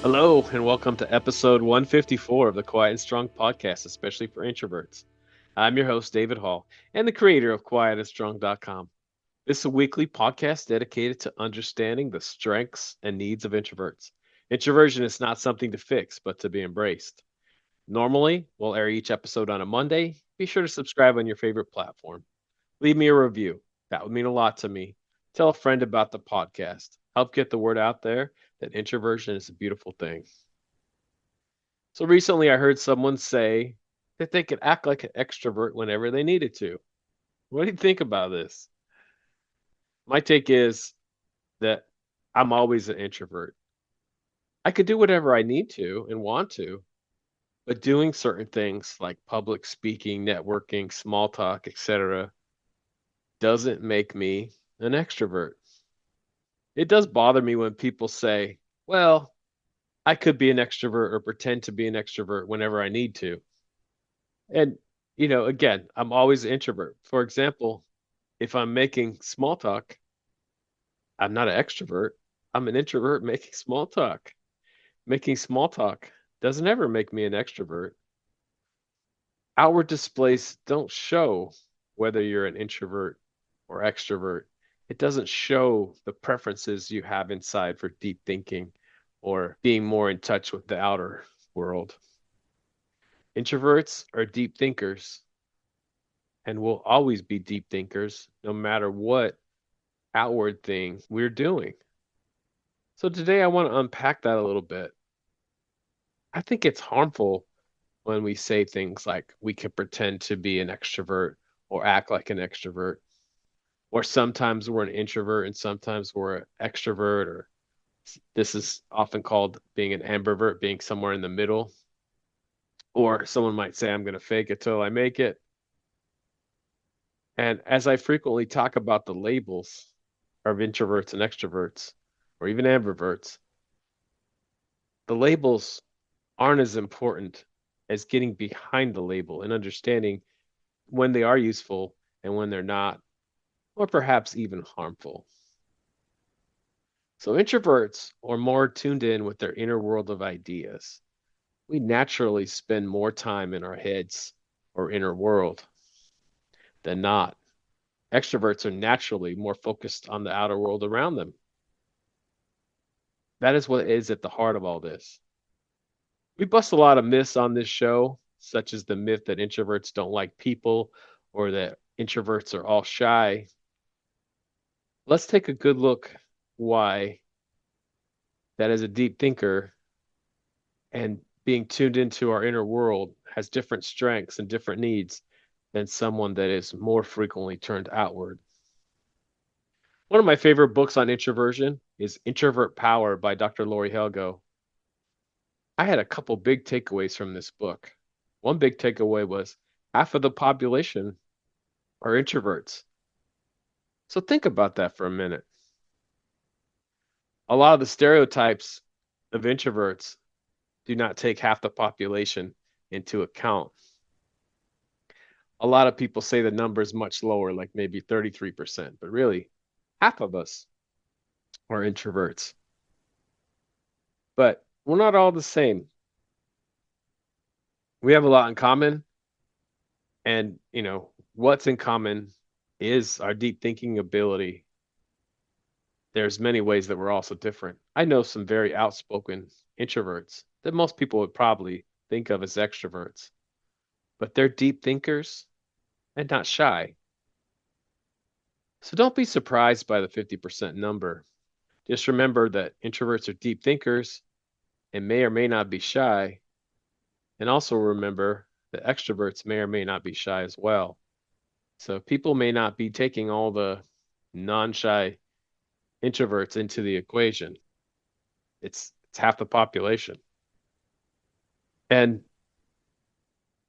Hello, and welcome to episode 154 of the Quiet and Strong podcast, especially for introverts. I'm your host, David Hall, and the creator of quietandstrong.com. This is a weekly podcast dedicated to understanding the strengths and needs of introverts. Introversion is not something to fix, but to be embraced. Normally, we'll air each episode on a Monday. Be sure to subscribe on your favorite platform. Leave me a review. That would mean a lot to me. Tell a friend about the podcast. Help get the word out there that introversion is a beautiful thing. So recently I heard someone say that they could act like an extrovert whenever they needed to. What do you think about this? My take is that I'm always an introvert. I could do whatever I need to and want to, but doing certain things like public speaking, networking, small talk, etc., doesn't make me an extrovert. It does bother me when people say, well, I could be an extrovert or pretend to be an extrovert whenever I need to. And, again, I'm always an introvert. For example, if I'm making small talk, I'm not an extrovert. I'm an introvert making small talk. Making small talk doesn't ever make me an extrovert. Outward displays don't show whether you're an introvert or extrovert. It doesn't show the preferences you have inside for deep thinking or being more in touch with the outer world. Introverts are deep thinkers and will always be deep thinkers no matter what outward thing we're doing. So today I want to unpack that a little bit. I think it's harmful when we say things like we can pretend to be an extrovert or act like an extrovert, or sometimes we're an introvert and sometimes we're an extrovert, or this is often called being an ambivert, being somewhere in the middle. Or someone might say, I'm going to fake it till I make it. And as I frequently talk about the labels of introverts and extroverts, or even ambiverts, the labels aren't as important as getting behind the label and understanding when they are useful and when they're not, or perhaps even harmful. So, introverts are more tuned in with their inner world of ideas. We naturally spend more time in our heads or inner world than not. Extroverts are naturally more focused on the outer world around them. That is what is at the heart of all this. We bust a lot of myths on this show, such as the myth that introverts don't like people or that introverts are all shy. Let's take a good look why that as a deep thinker and being tuned into our inner world has different strengths and different needs than someone that is more frequently turned outward. One of my favorite books on introversion is Introvert Power by Dr. Lori Helgo. I had a couple big takeaways from this book. One big takeaway was half of the population are introverts. So think about that for a minute. A lot of the stereotypes of introverts do not take half the population into account. A lot of people say the number is much lower, like maybe 33%, but really, half of us are introverts. But we're not all the same. We have a lot in common. And, what's in common is our deep thinking ability. There's many ways that we're also different. I know some very outspoken introverts that most people would probably think of as extroverts, but they're deep thinkers and not shy. So don't be surprised by the 50% number. Just remember that introverts are deep thinkers and may or may not be shy. And also remember that extroverts may or may not be shy as well. So people may not be taking all the non-shy introverts into the equation. It's half the population. And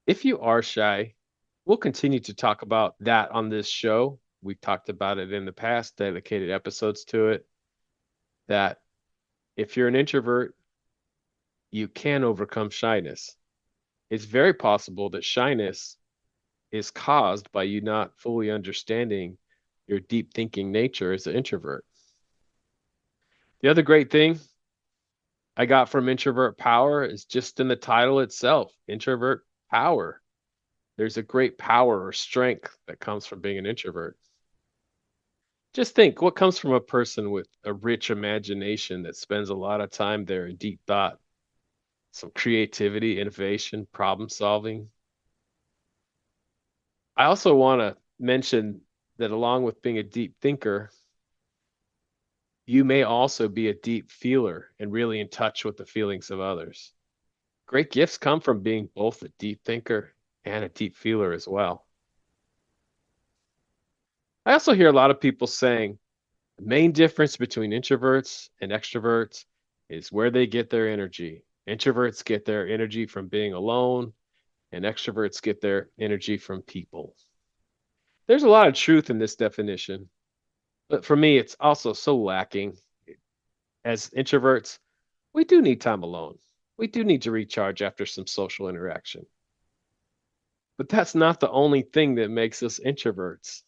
if you are shy, we'll continue to talk about that on this show. We've talked about it in the past, dedicated episodes to it, that if you're an introvert, you can overcome shyness. It's very possible that shyness is caused by you not fully understanding your deep thinking nature as an introvert. The other great thing I got from introvert power is just in the title itself, introvert power. There's a great power or strength that comes from being an introvert. Just think what comes from a person with a rich imagination that spends a lot of time there in deep thought, some creativity, innovation, problem solving. I also want to mention that along with being a deep thinker, you may also be a deep feeler and really in touch with the feelings of others. Great gifts come from being both a deep thinker and a deep feeler as well. I also hear a lot of people saying the main difference between introverts and extroverts is where they get their energy. Introverts get their energy from being alone, and extroverts get their energy from people. There's a lot of truth in this definition, but for me, it's also so lacking. As introverts, we do need time alone. We do need to recharge after some social interaction. But that's not the only thing that makes us introverts.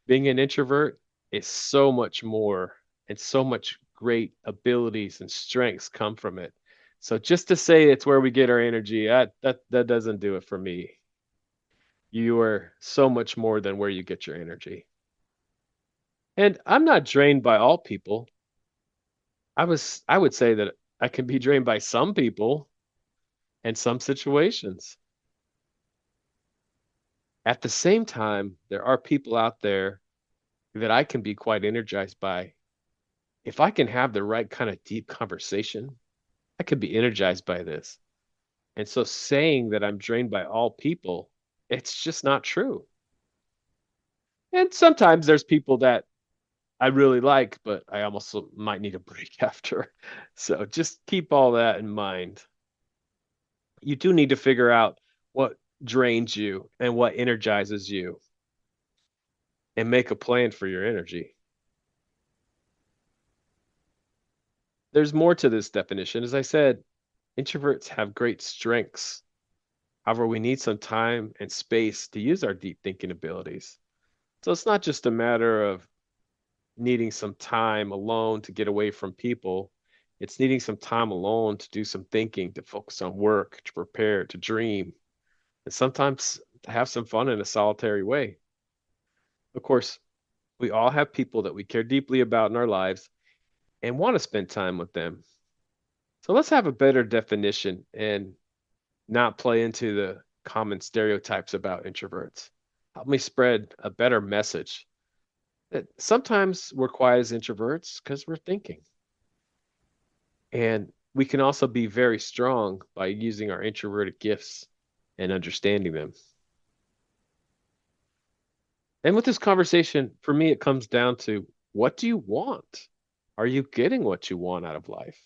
Being an introvert is so much more, and so much great abilities and strengths come from it. So just to say it's where we get our energy, that doesn't do it for me. You are so much more than where you get your energy. And I'm not drained by all people. I would say that I can be drained by some people and some situations. At the same time, there are people out there that I can be quite energized by. If I can have the right kind of deep conversation, I could be energized by this. And so saying that I'm drained by all people, it's just not true. And sometimes there's people that I really like, but I almost might need a break after. So just keep all that in mind. You do need to figure out what drains you and what energizes you and make a plan for your energy. There's more to this definition. As I said, introverts have great strengths. However, we need some time and space to use our deep thinking abilities. So it's not just a matter of needing some time alone to get away from people. It's needing some time alone to do some thinking, to focus on work, to prepare, to dream, and sometimes to have some fun in a solitary way. Of course, we all have people that we care deeply about in our lives and want to spend time with them. So let's have a better definition and not play into the common stereotypes about introverts. Help me spread a better message that sometimes we're quiet as introverts because we're thinking. And we can also be very strong by using our introverted gifts and understanding them. And with this conversation, for me, it comes down to what do you want? Are you getting what you want out of life?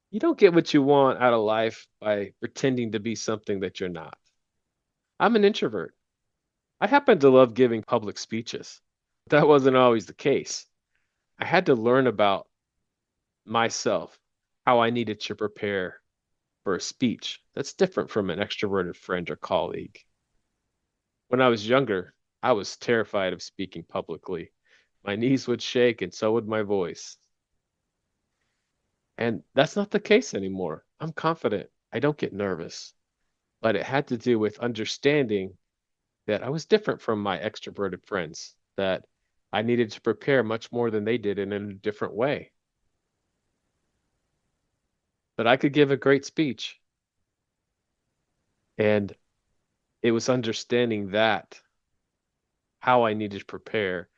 You don't get what you want out of life by pretending to be something that you're not. I'm an introvert. I happen to love giving public speeches. That wasn't always the case. I had to learn about myself, how I needed to prepare for a speech that's different from an extroverted friend or colleague. When I was younger, I was terrified of speaking publicly. My knees would shake and so would my voice. And that's not the case anymore. I'm confident. I don't get nervous. But it had to do with understanding that I was different from my extroverted friends, that I needed to prepare much more than they did and in a different way. But I could give a great speech. And it was understanding that, how I needed to prepare.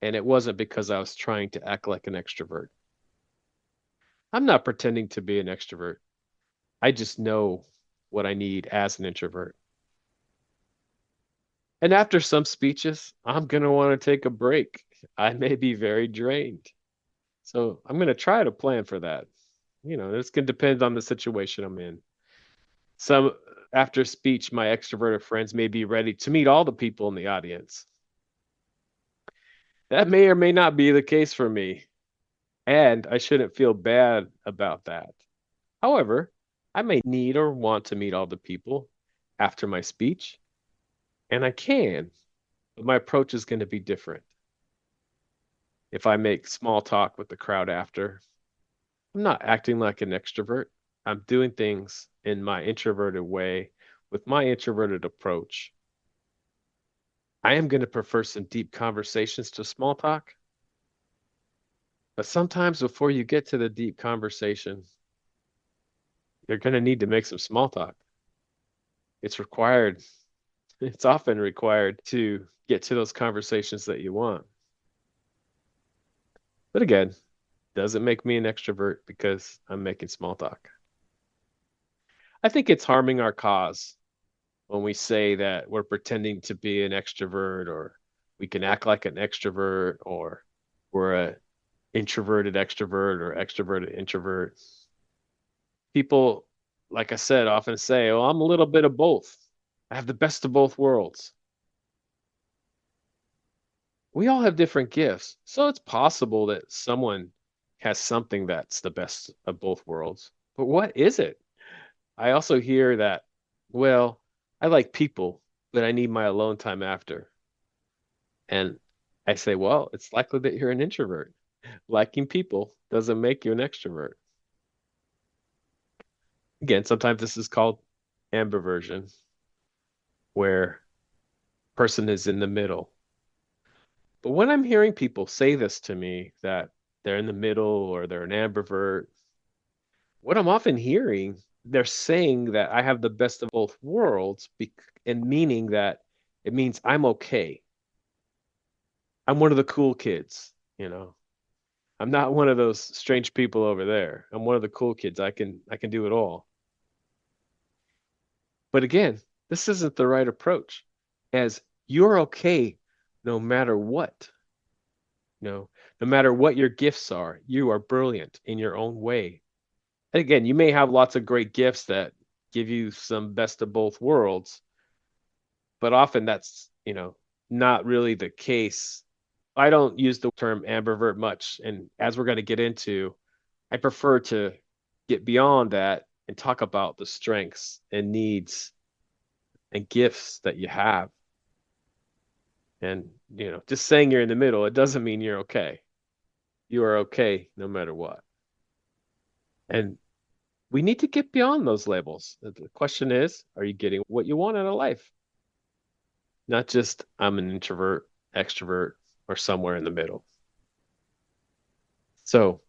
And it wasn't because I was trying to act like an extrovert. I'm not pretending to be an extrovert. I just know what I need as an introvert. And after some speeches, I'm going to want to take a break. I may be very drained. So I'm going to try to plan for that. This can depend on the situation I'm in. Some after speech, my extroverted friends may be ready to meet all the people in the audience. That may or may not be the case for me, and I shouldn't feel bad about that. However, I may need or want to meet all the people after my speech, and I can, but my approach is going to be different. If I make small talk with the crowd after, I'm not acting like an extrovert. I'm doing things in my introverted way with my introverted approach. I am going to prefer some deep conversations to small talk, but sometimes before you get to the deep conversation, you're going to need to make some small talk. It's required. It's often required to get to those conversations that you want. But again, doesn't make me an extrovert because I'm making small talk. I think it's harming our cause when we say that we're pretending to be an extrovert or we can act like an extrovert or we're a introverted extrovert or extroverted introvert. People, like I said, often say, "Oh, I'm a little bit of both. I have the best of both worlds." We all have different gifts, so it's possible that someone has something that's the best of both worlds. But what is it? I also hear that, well, I like people, but I need my alone time after. And I say, well, it's likely that you're an introvert. Liking people doesn't make you an extrovert. Again, sometimes this is called ambiversion, where person is in the middle. But when I'm hearing people say this to me, that they're in the middle or they're an ambivert, what I'm often hearing, they're saying that I have the best of both worlds, and meaning that it means I'm okay. I'm one of the cool kids, you know. I'm not one of those strange people over there. I'm one of the cool kids. I can do it all. But again, this isn't the right approach. As you're okay no matter what. No matter what your gifts are, you are brilliant in your own way. And again, you may have lots of great gifts that give you some best of both worlds, but often that's, not really the case. I don't use the term ambivert much, and as we're going to get into, I prefer to get beyond that and talk about the strengths and needs and gifts that you have. And, just saying you're in the middle, it doesn't mean you're okay. You are okay no matter what. And we need to get beyond those labels. The question is, are you getting what you want out of life? Not just I'm an introvert, extrovert, or somewhere in the middle. So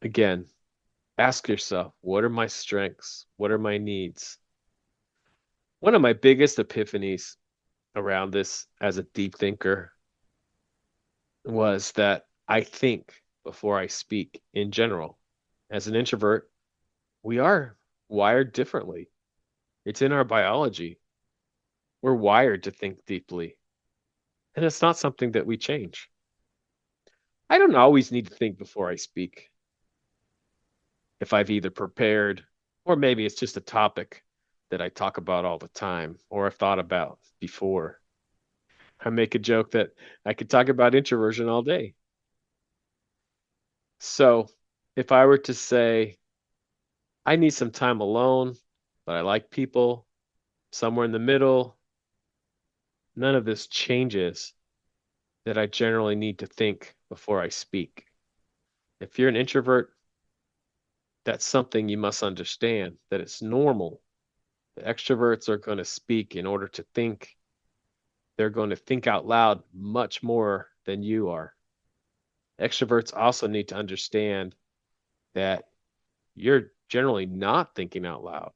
again, ask yourself, what are my strengths? What are my needs? One of my biggest epiphanies around this as a deep thinker was that I think before I speak in general. As an introvert, we are wired differently. It's in our biology. We're wired to think deeply, and it's not something that we change. I don't always need to think before I speak if I've either prepared or maybe it's just a topic that I talk about all the time or I've thought about before. I make a joke that I could talk about introversion all day. So if I were to say, I need some time alone, but I like people, somewhere in the middle, none of this changes that I generally need to think before I speak. If you're an introvert, that's something you must understand that it's normal. The extroverts are going to speak in order to think. They're going to think out loud much more than you are. Extroverts also need to understand that you're generally not thinking out loud.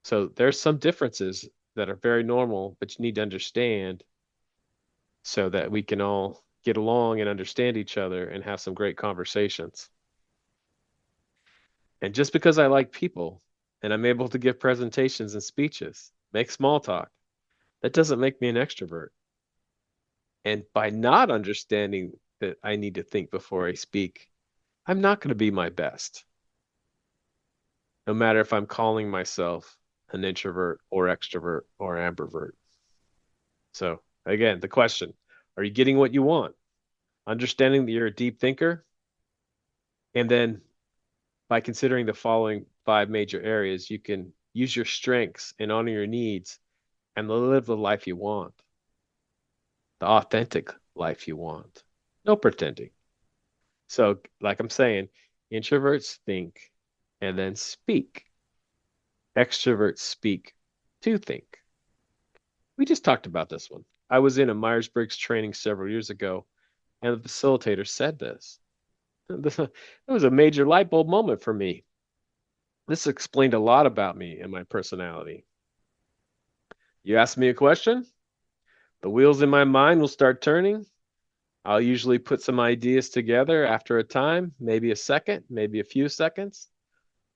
So there's some differences that are very normal, but you need to understand so that we can all get along and understand each other and have some great conversations. And just because I like people and I'm able to give presentations and speeches, make small talk, that doesn't make me an extrovert. And by not understanding that I need to think before I speak, I'm not going to be my best, no matter if I'm calling myself an introvert or extrovert or ambivert. So, again, the question, are you getting what you want? Understanding that you're a deep thinker, and then by considering the following five major areas, you can use your strengths and honor your needs and live the life you want, the authentic life you want. No pretending. So, like I'm saying, Introverts think and then speak. Extroverts speak to think. We just talked about this one. I was in a Myers-Briggs training several years ago, and the facilitator said this. It was a major light bulb moment for me. This explained a lot about me and my personality. You ask me a question, the wheels in my mind will start turning. I'll usually put some ideas together after a time, maybe a second, maybe a few seconds.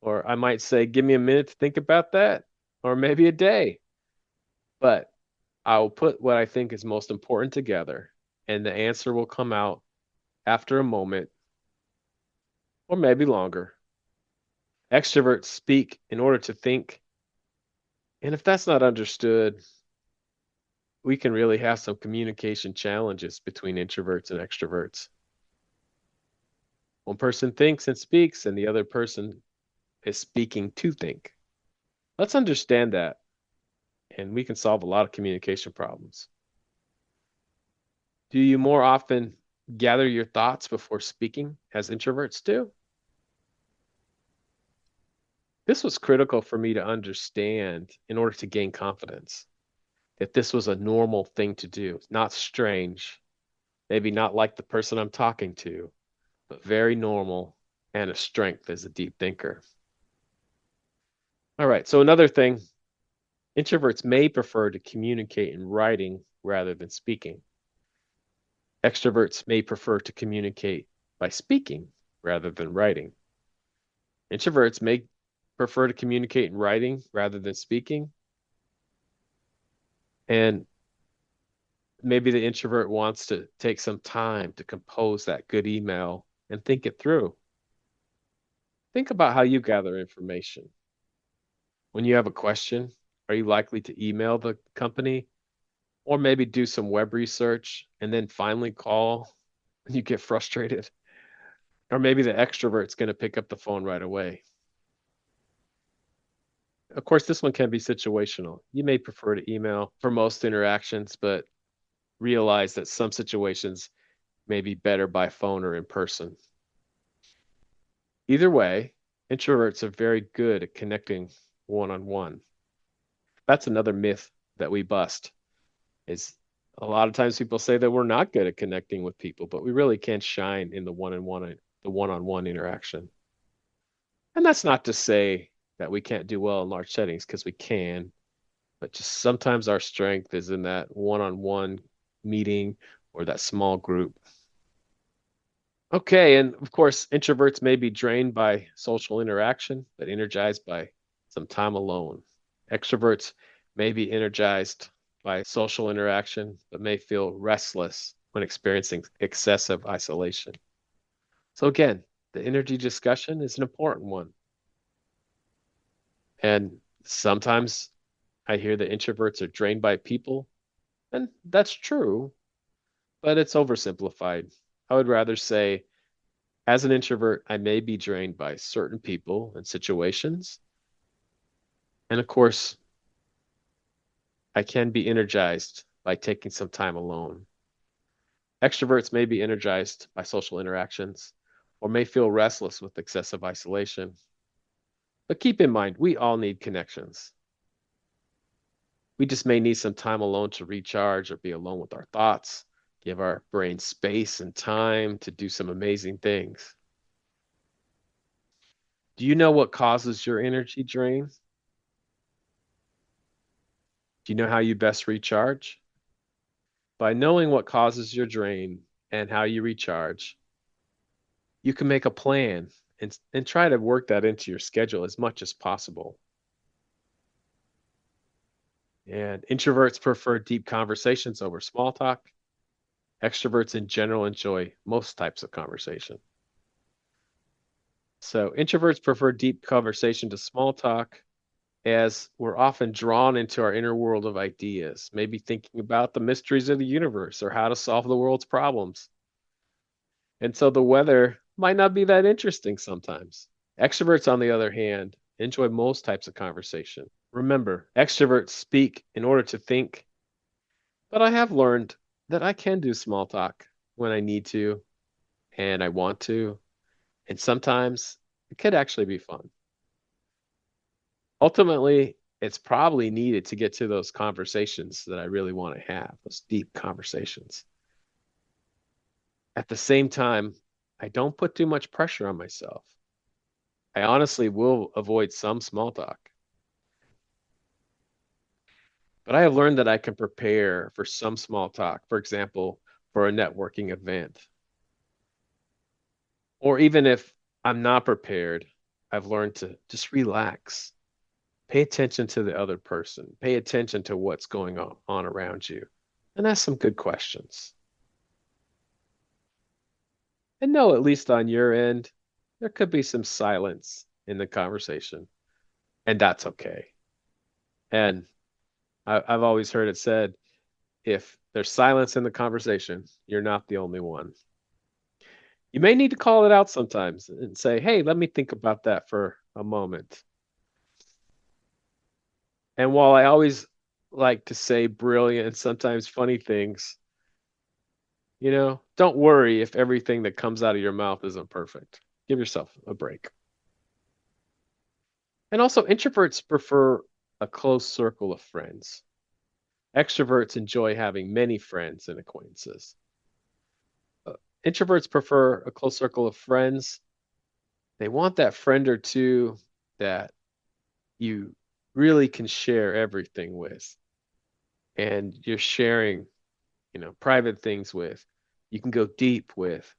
Or I might say, give me a minute to think about that, or maybe a day. But I will put what I think is most important together, and the answer will come out after a moment, or maybe longer. Extroverts speak in order to think. And if that's not understood, we can really have some communication challenges between introverts and extroverts. One person thinks and speaks, and the other person is speaking to think. Let's understand that, and we can solve a lot of communication problems. Do you more often gather your thoughts before speaking, as introverts do? This was critical for me to understand in order to gain confidence that this was a normal thing to do, not strange, maybe not like the person I'm talking to, but very normal and a strength as a deep thinker. All right, so another thing, introverts may prefer to communicate in writing rather than speaking. Extroverts may prefer to communicate by speaking rather than writing. Introverts may prefer to communicate in writing rather than speaking. And maybe the introvert wants to take some time to compose that good email and think it through. Think about how you gather information. When you have a question, are you likely to email the company or maybe do some web research and then finally call when you get frustrated? Or maybe the extrovert's going to pick up the phone right away. Of course, this one can be situational. You may prefer to email for most interactions, but realize that some situations may be better by phone or in person. Either way, introverts are very good at connecting one-on-one. That's another myth that we bust is a lot of times people say that we're not good at connecting with people, but we really can shine in the one-on-one interaction. And that's not to say that we can't do well in large settings because we can, but just sometimes our strength is in that one-on-one meeting or that small group. Okay, and of course, introverts may be drained by social interaction, but energized by some time alone. Extroverts may be energized by social interaction, but may feel restless when experiencing excessive isolation. So again, the energy discussion is an important one. And sometimes I hear that introverts are drained by people, and that's true, but it's oversimplified. I would rather say, as an introvert, I may be drained by certain people and situations. And of course, I can be energized by taking some time alone. Extroverts may be energized by social interactions or may feel restless with excessive isolation. But keep in mind, we all need connections. We just may need some time alone to recharge or be alone with our thoughts, give our brain space and time to do some amazing things. Do you know what causes your energy drain? Do you know how you best recharge? By knowing what causes your drain and how you recharge, you can make a plan and try to work that into your schedule as much as possible. And introverts prefer deep conversations over small talk. Extroverts in general enjoy most types of conversation. So introverts prefer deep conversation to small talk as we're often drawn into our inner world of ideas, maybe thinking about the mysteries of the universe or how to solve the world's problems. And so the weather might not be that interesting sometimes. Extroverts, on the other hand, enjoy most types of conversation. Remember, extroverts speak in order to think, but I have learned that I can do small talk when I need to and I want to. And sometimes it could actually be fun. Ultimately, it's probably needed to get to those conversations that I really want to have, those deep conversations. At the same time, I don't put too much pressure on myself. I honestly will avoid some small talk, but I have learned that I can prepare for some small talk, for example, for a networking event. Or even if I'm not prepared, I've learned to just relax. Pay attention to the other person. Pay attention to what's going on around you and ask some good questions. And know, at least on your end, there could be some silence in the conversation, and that's okay. And I've always heard it said, if there's silence in the conversation, you're not the only one. You may need to call it out sometimes and say, hey, let me think about that for a moment. And while I always like to say brilliant and sometimes funny things, don't worry if everything that comes out of your mouth isn't perfect. Give yourself a break. And also, introverts prefer a close circle of friends. Extroverts enjoy having many friends and acquaintances. Uh, Introverts prefer a close circle of friends. They want that friend or two that you really can share everything with, and you're sharing, private things with. You can go deep with.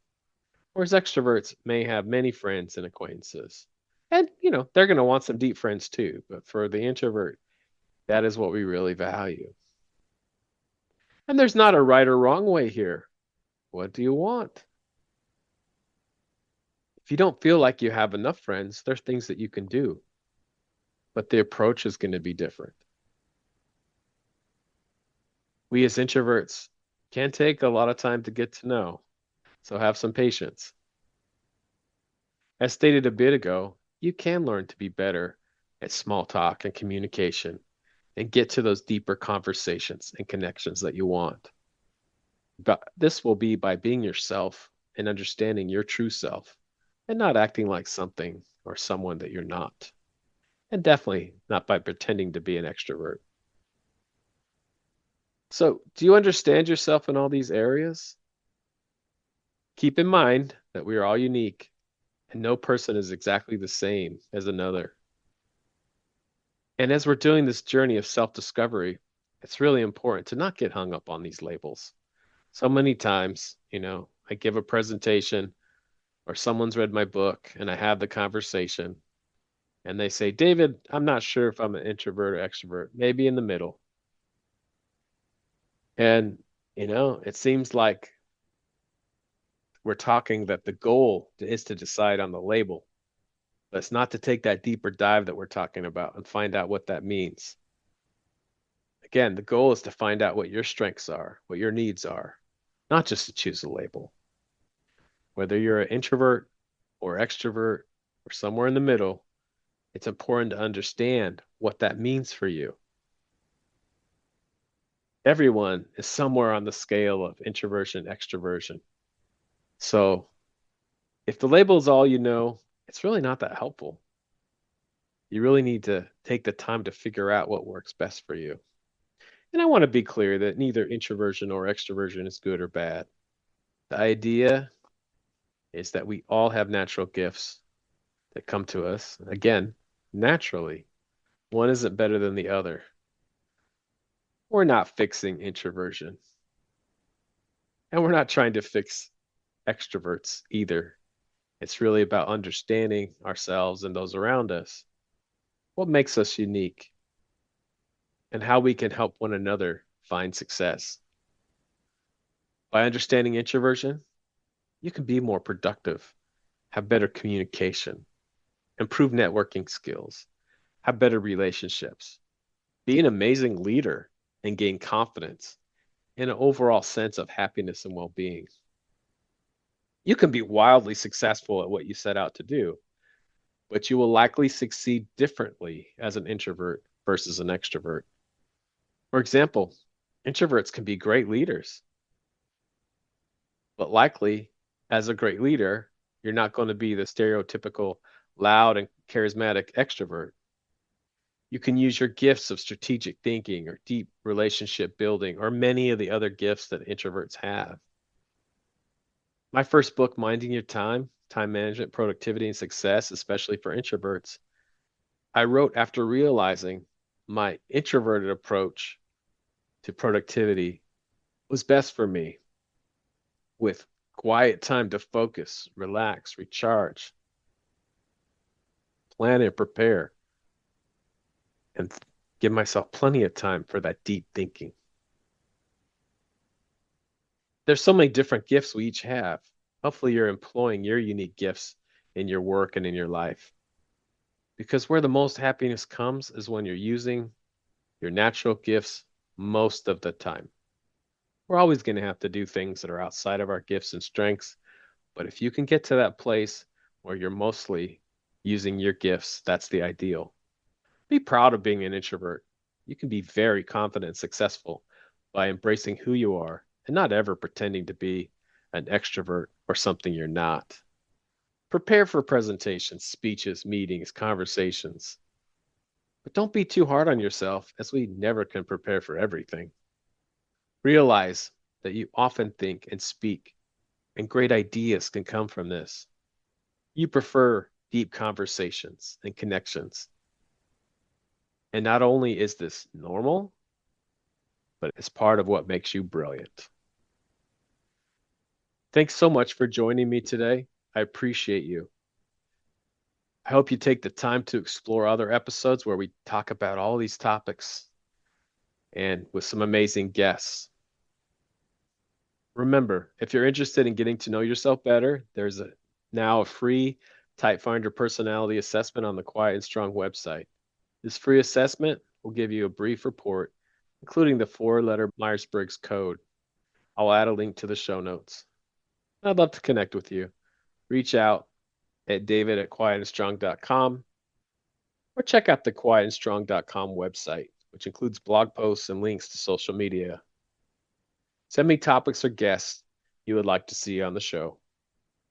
Whereas extroverts may have many friends and acquaintances. And, they're going to want some deep friends too. But for the introvert, that is what we really value. And there's not a right or wrong way here. What do you want? If you don't feel like you have enough friends, there's things that you can do, but the approach is going to be different. We as introverts can take a lot of time to get to know, so have some patience. As stated a bit ago, you can learn to be better at small talk and communication and get to those deeper conversations and connections that you want. But this will be by being yourself and understanding your true self and not acting like something or someone that you're not. And definitely not by pretending to be an extrovert. So, do you understand yourself in all these areas? Keep in mind that we are all unique and no person is exactly the same as another. And as we're doing this journey of self discovery, it's really important to not get hung up on these labels. So many times, I give a presentation or someone's read my book and I have the conversation and they say, David, I'm not sure if I'm an introvert or extrovert, maybe in the middle. And, it seems like we're talking that the goal is to decide on the label, but it's not to take that deeper dive that we're talking about and find out what that means. Again, the goal is to find out what your strengths are, what your needs are, not just to choose a label. Whether you're an introvert or extrovert or somewhere in the middle, it's important to understand what that means for you. Everyone is somewhere on the scale of introversion, extroversion. So if the label is all you know, it's really not that helpful. You really need to take the time to figure out what works best for you. And I want to be clear that neither introversion or extroversion is good or bad. The idea is that we all have natural gifts that come to us, again, naturally. One isn't better than the other. We're not fixing introversion, and we're not trying to fix extroverts either. It's really about understanding ourselves and those around us, what makes us unique, and how we can help one another find success. By understanding introversion, you can be more productive, have better communication, improve networking skills, have better relationships, be an amazing leader, and gain confidence and an overall sense of happiness and well being. You can be wildly successful at what you set out to do, but you will likely succeed differently as an introvert versus an extrovert. For example, introverts can be great leaders, but likely as a great leader, You're not going to be the stereotypical loud and charismatic extrovert. You can use your gifts of strategic thinking or deep relationship building or many of the other gifts that introverts have. My first book, Minding Your Time Management, Productivity, and Success, especially for introverts, I wrote after realizing my introverted approach to productivity was best for me, with quiet time to focus, relax, recharge, plan and prepare, and give myself plenty of time for that deep thinking. There's so many different gifts we each have. Hopefully, you're employing your unique gifts in your work and in your life. Because where the most happiness comes is when you're using your natural gifts most of the time. We're always going to have to do things that are outside of our gifts and strengths. But if you can get to that place where you're mostly using your gifts, that's the ideal. Be proud of being an introvert. You can be very confident and successful by embracing who you are and not ever pretending to be an extrovert or something you're not. Prepare for presentations, speeches, meetings, conversations. But don't be too hard on yourself, as we never can prepare for everything. Realize that you often think and speak, and great ideas can come from this. You prefer deep conversations and connections. And not only is this normal, but it's part of what makes you brilliant. Thanks so much for joining me today. I appreciate you. I hope you take the time to explore other episodes where we talk about all these topics and with some amazing guests. Remember, if you're interested in getting to know yourself better, there's now a free Type Finder personality assessment on the Quiet and Strong website. This free assessment will give you a brief report, including the 4-letter Myers-Briggs code. I'll add a link to the show notes. I'd love to connect with you. Reach out at david@quietandstrong.com or check out the quietandstrong.com website, which includes blog posts and links to social media. Send me topics or guests you would like to see on the show,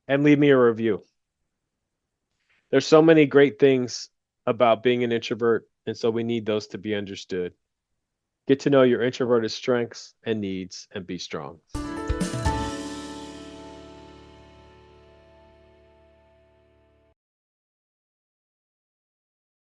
and leave me a review. There's so many great things about being an introvert, and so we need those to be understood. Get to know your introverted strengths and needs and be strong.